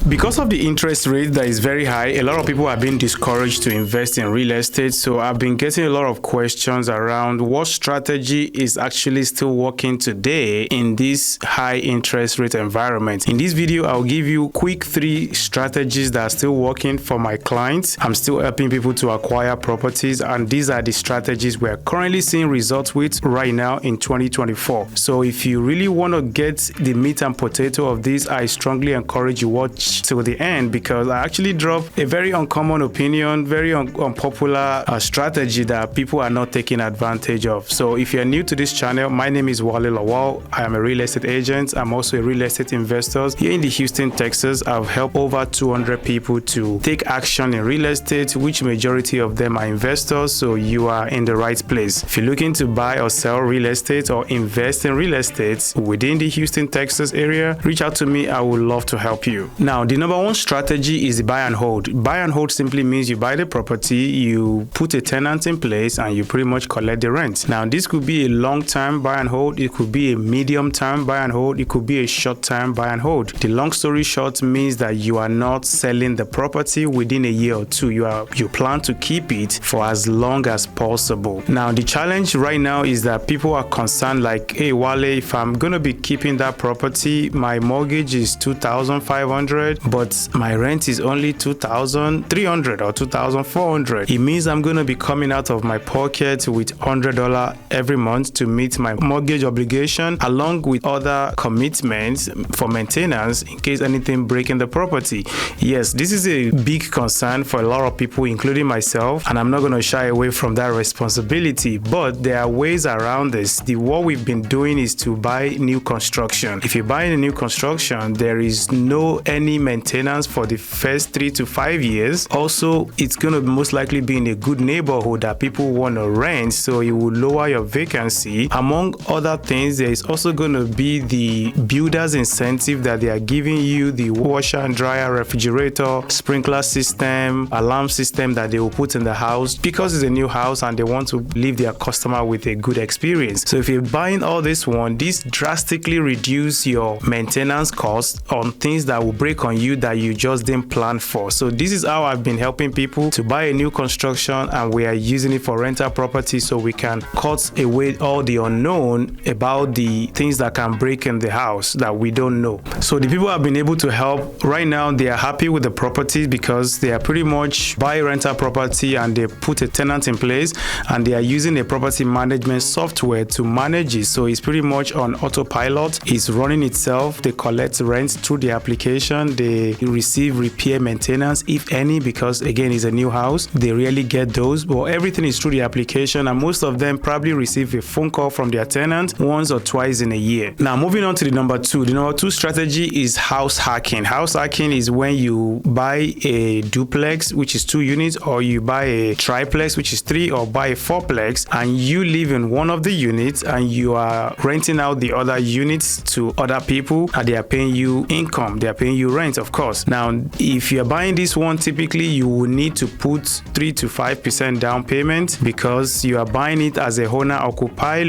Because of the interest rate that is very high, a lot of people have been discouraged to invest in real estate. So I've been getting a lot of questions around what strategy is actually still working today in this high interest rate environment. In this video, I'll give you quick 3 strategies that are still working for my clients. I'm still helping people to acquire properties, and these are the strategies we're currently seeing results with right now in 2024. So if you really want to get the meat and potato of this, I strongly encourage you watch till the end, because I actually drop a very uncommon opinion, very unpopular strategy that people are not taking advantage of. So if you're new to this channel, my name is Wale Lawal. I am a real estate agent. I'm also a real estate investor here in the Houston, Texas. I've helped over 200 people to take action in real estate, which majority of them are investors. So you are in the right place. If you're looking to buy or sell real estate or invest in real estate within the Houston, Texas area, reach out to me. I would love to help you. Now, the number one strategy is buy and hold. Buy and hold simply means you buy the property, you put a tenant in place, and you pretty much collect the rent. Now, this could be a long-term buy and hold. It could be a medium-term buy and hold. It could be a short-term buy and hold. The long story short means that you are not selling the property within a year or two. You plan to keep it for as long as possible. Now, the challenge right now is that people are concerned like, hey, Wale, if I'm going to be keeping that property, my mortgage is $2,500, but my rent is only $2,300 or $2,400. It means I'm going to be coming out of my pocket with $100 every month to meet my mortgage obligation, along with other commitments for maintenance in case anything breaks in the property. Yes, this is a big concern for a lot of people, including myself, and I'm not going to shy away from that responsibility, but there are ways around this. What we've been doing is to buy new construction. If you're buying a new construction, there is no any maintenance for the first 3 to 5 years. Also, it's going to most likely be in a good neighborhood that people want to rent, so it will lower your vacancy. Among other things, there is also going to be the builder's incentive that they are giving you, the washer and dryer, refrigerator, sprinkler system, alarm system that they will put in the house because it's a new house and they want to leave their customer with a good experience. So if you're buying all this one, this drastically reduce your maintenance costs on things that will break on you that you just didn't plan for. So this is how I've been helping people to buy a new construction, and we are using it for rental property so we can cut away all the unknown about the things that can break in the house that we don't know. So the people I've been able to help right now, they are happy with the properties because they are pretty much buy rental property and they put a tenant in place and they are using a property management software to manage it. So it's pretty much on autopilot. It's running itself. They collect rent through the application. They receive repair maintenance, if any, because again, it's a new house. They rarely get those, but everything is through the application, and most of them probably receive a phone call from their tenant once or twice in a year. Now, moving on to the number 2. The number 2 strategy is house hacking. House hacking is when you buy a duplex, which is 2 units, or you buy a triplex, which is 3, or buy a fourplex, and you live in one of the units and you are renting out the other units to other people, and they are paying you income. They are paying you rent, of course. Now, if you're buying this one, typically you will need to put 3 to 5% down payment because you are buying it as a owner-occupied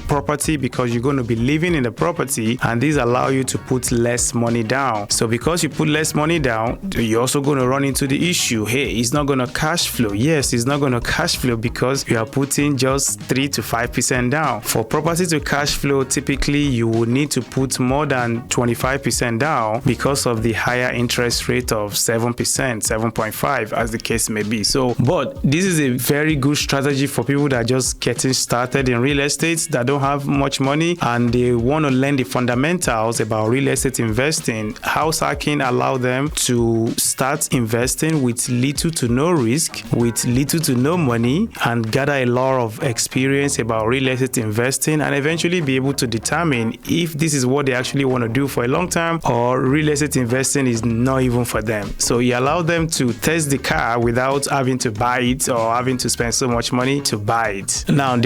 property, because you're going to be living in the property, and these allow you to put less money down. So because you put less money down, you're also going to run into the issue, hey, it's not going to cash flow. Yes, it's not going to cash flow because you are putting just 3 to 5% down. For property to cash flow, typically you will need to put more than 25% down because of the higher interest rate of 7%, 7.5 as the case may be. So, but this is a very good strategy for people that are just getting started in real estate, that don't have much money and they want to learn the fundamentals about real estate investing. House hacking allow them to start investing with little to no risk, with little to no money, and gather a lot of experience about real estate investing, and eventually be able to determine if this is what they actually want to do for a long time, or real estate investing is not even for them. So you allow them to test the car without having to buy it or having to spend so much money to buy it. Now,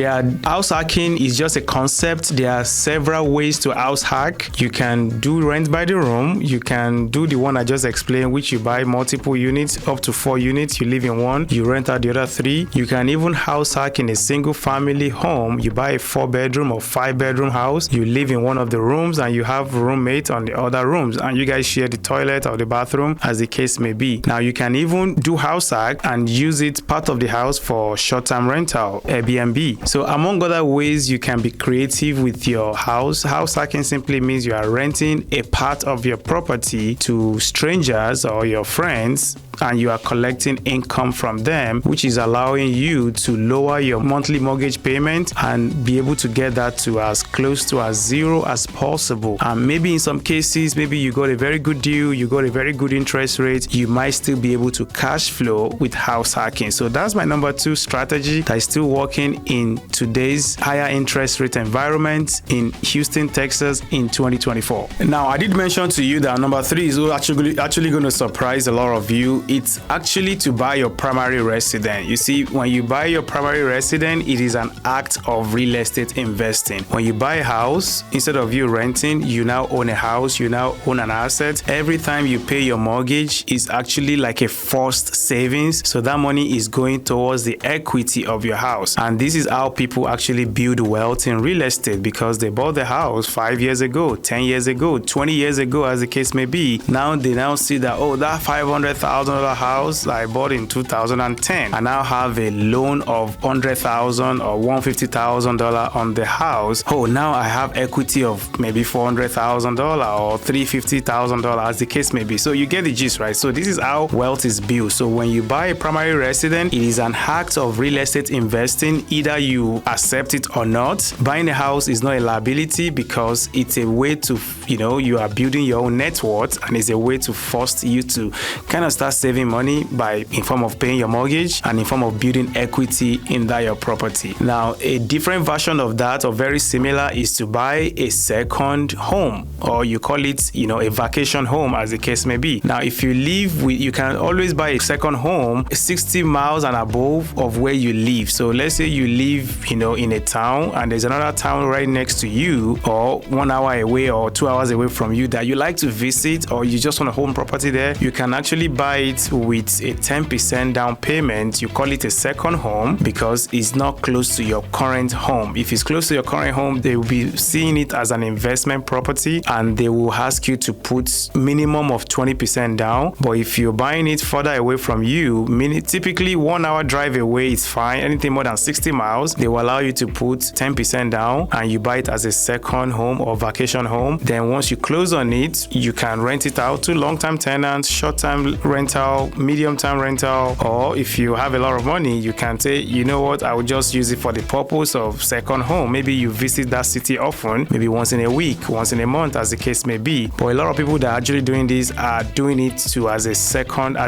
house hacking is just a concept. There are several ways to house hack. You can do rent by the room. You can do the one I just explained, which you buy multiple units, up to 4 units. You live in one, you rent out the other 3. You can even house hack in a single family home. You buy a 4-bedroom or 5-bedroom house. You live in one of the rooms and you have roommates on the other rooms. rooms and you guys share the toilet or the bathroom, as the case may be. Now you can even do house hack and use it part of the house for short-term rental, Airbnb. So among other ways you can be creative with your house. House hacking simply means you are renting a part of your property to strangers or your friends, and you are collecting income from them, which is allowing you to lower your monthly mortgage payment and be able to get that to as close to as zero as possible. And maybe in some cases, maybe you got a very good deal, you got a very good interest rate, you might still be able to cash flow with house hacking. So that's my number 2 strategy that is still working in today's higher interest rate environment in Houston, Texas in 2024. Now, I did mention to you that number 3 is actually going to surprise a lot of you. It's actually to buy your primary residence. You see, when you buy your primary residence, it is an act of real estate investing. When you buy a house, instead of you renting, you now own a house, you now own an asset. Every time you pay your mortgage is actually like a forced savings. So that money is going towards the equity of your house. And this is how people actually build wealth in real estate, because they bought the house 5 years ago, 10 years ago, 20 years ago, as the case may be. Now they now see that, oh, that $500,000 house I bought in 2010, I now have a loan of $100,000 or $150,000 on the house. Oh, now I have equity of maybe $400,000 or $350,000, as the case may be. So you get the gist, right? So this is how wealth is built. So when you buy a primary residence, it is an act of real estate investing. Either you accept it or not. Buying a house is not a liability, because it's a way to, you are building your own net worth, and it's a way to force you to kind of start saving money in form of paying your mortgage and in form of building equity in that your property. Now, a different version of that, or very similar, is to buy a second home, or you call it, a vacation home, as the case may be. Now, if you live you can always buy a second home 60 miles and above of where you live. So let's say you live, in a town, and there's another town right next to you, or 1 hour away or 2 hours away from you, that you like to visit, or you just want a home property there. You can actually buy it with a 10% down payment. You call it a second home because it's not close to your current home. If it's close to your current home, they will be seeing it as an investment property, and they will ask you to put minimum of 20% down. But if you're buying it further away from you, typically 1 hour drive away is fine. Anything more than 60 miles, they will allow you to put 10% down, and you buy it as a second home or vacation home. Then once you close on it, you can rent it out to long-term tenants, short-term rental, medium-term rental, or if you have a lot of money, you can say, you know what, I will just use it for the purpose of second home. Maybe you visit that city often, maybe once in a week, once in a month, as the case may be. But a lot of people that are actually doing this are doing it as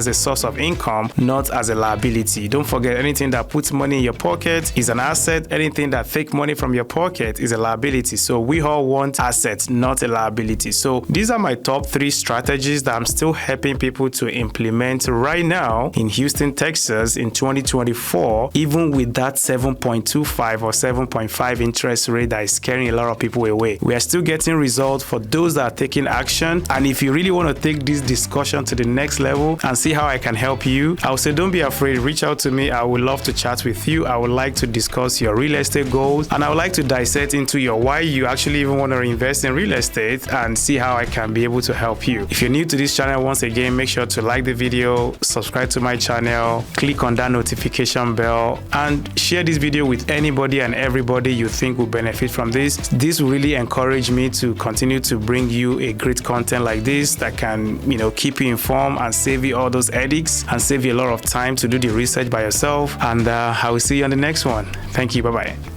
a source of income, not as a liability. Don't forget, anything that puts money in your pocket is an asset. Anything that takes money from your pocket is a liability. So we all want assets, not a liability. So these are my top 3 strategies that I'm still helping people to implement right now in Houston, Texas in 2024, even with that 7.25 or 7.5 interest rate that is scaring a lot of people away. We are still getting results for those that are taking action. And if you really want to take this discussion to the next level and see how I can help you, I would say don't be afraid. Reach out to me. I would love to chat with you. I would like to discuss your real estate goals, and I would like to dissect into your why you actually even want to invest in real estate, and see how I can be able to help you. If you're new to this channel, once again, make sure to like the video, subscribe to my channel, click on that notification bell, and share this video with anybody and everybody you think will benefit from this. This will really encourage me to continue to bring you a great content like this that can, keep you informed and save you all those headaches and save you a lot of time to do the research by yourself. And I will see you on the next one. Thank you. Bye-bye.